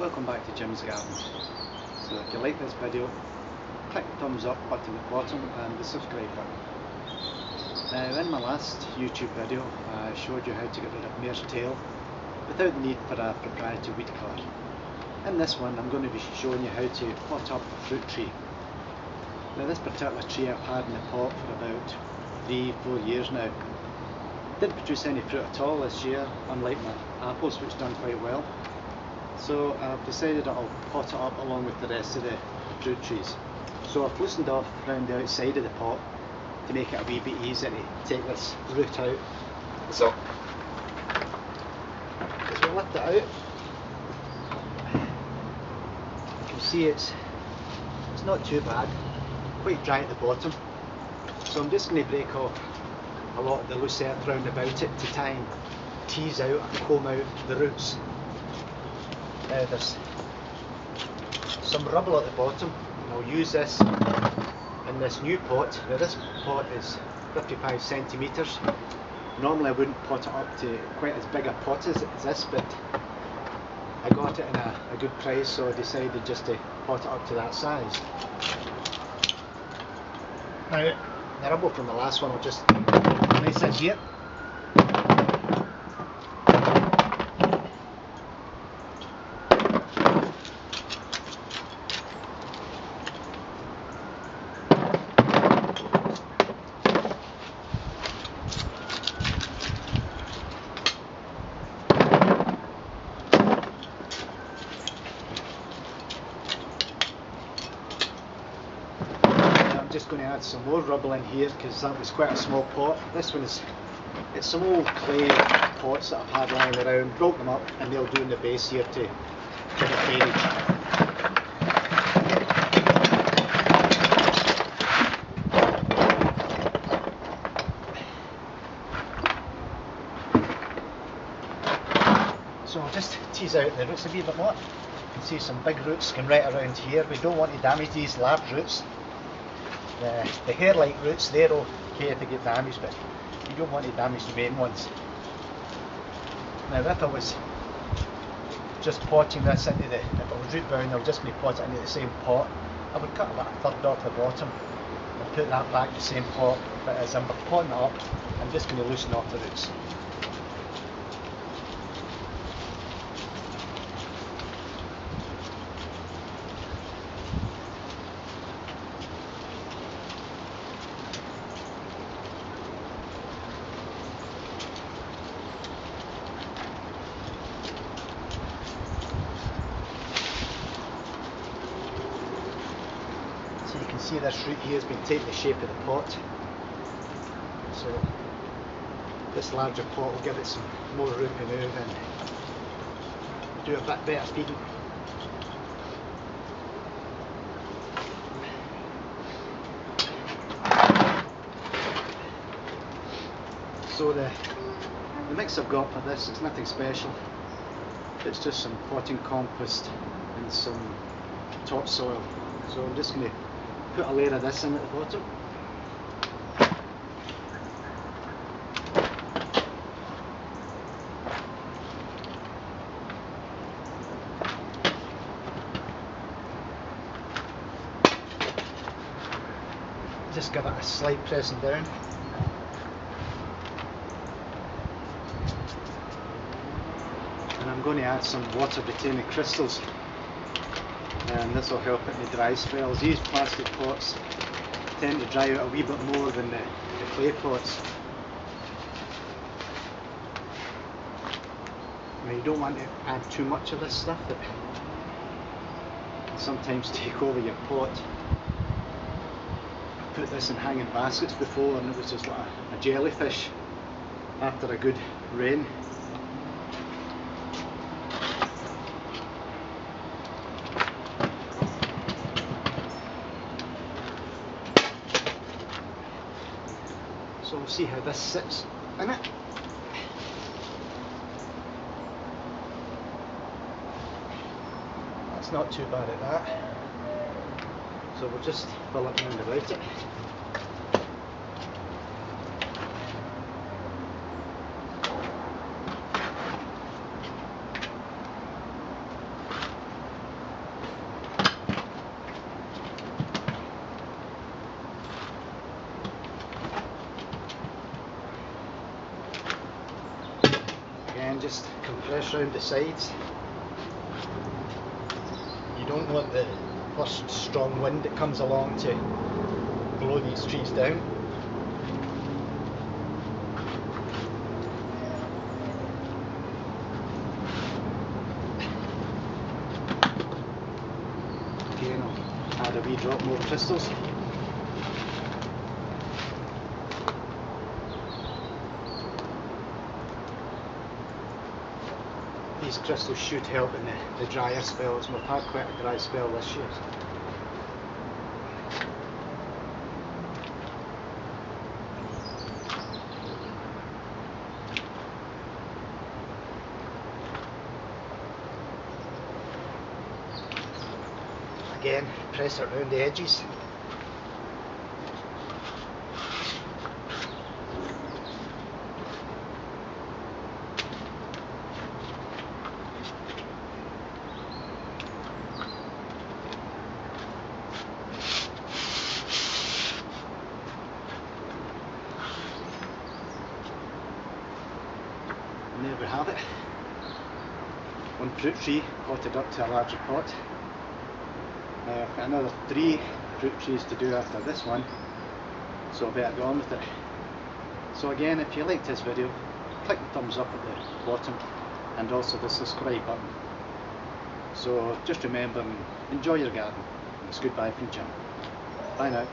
Welcome back to Jim's Garden. So if you like this video, click the thumbs up button at the bottom and the subscribe button. Now in my last YouTube video I showed you how to get rid of mare's tail without the need for a proprietary weed killer. In this one I'm going to be showing you how to pot up a fruit tree. Now this particular tree I've had in the pot for about 3-4 years now. Didn't produce any fruit at all this year, unlike my apples which done quite well. So I've decided that I'll pot it up along with the rest of the fruit trees. So I've loosened off around the outside of the pot to make it a wee bit easier to take this root out. So as we lift it out, you can see it's not too bad, quite dry at the bottom. So I'm just going to break off a lot of the loose earth round about it to try and tease out and comb out the roots. Now there's some rubble at the bottom, and I'll use this in this new pot. Now this pot is 55 centimetres. Normally I wouldn't pot it up to quite as big a pot as this, but I got it in a good price, so I decided just to pot it up to that size. Now the rubble from the last one I'll just place in here. Just going to add some more rubble in here because that was quite a small pot. This one it's some old clay pots that I've had lying around, broke them up, and they'll do in the base here to give it drainage. So I'll just tease out the roots a wee bit more. You can see some big roots come right around here. We don't want to damage these large roots. The hair-like roots, they're okay if they get damaged, but you don't want to damage the main ones. Now if I was just potting this into if it was root bound, I was just going to pot it into the same pot, I would cut about a third off the bottom and put that back in the same pot. But as I'm potting it up, I'm just going to loosen off the roots. So you can see this root here has been taking the shape of the pot. So this larger pot will give it some more room to move and do a bit better feeding. So the mix I've got for this is nothing special. It's just some potting compost and some topsoil. So I'm just going to put a layer of this in at the bottom. Just give it a slight pressing down. And I'm going to add some water retaining crystals, and this will help it in the dry spells. These plastic pots tend to dry out a wee bit more than the clay pots. Now you don't want to add too much of this stuff that can sometimes take over your pot. I put this in hanging baskets before and it was just like a jellyfish after a good rain. So we'll see how this sits in it. That's not too bad at that. So we'll just fill it round about it. just compress round the sides. You don't want the first strong wind that comes along to blow these trees down. Again, I'll add a wee drop more crystals. These crystals should help in the drier spells. We've had quite a dry spell this year. Again, press it around the edges. And there we have it. One fruit tree potted up to a larger pot. I've got another 3 fruit trees to do after this one, so I better go on with it. So again, if you liked this video, click the thumbs up at the bottom and also the subscribe button. So just remember and enjoy your garden. It's goodbye from Jim. Bye now.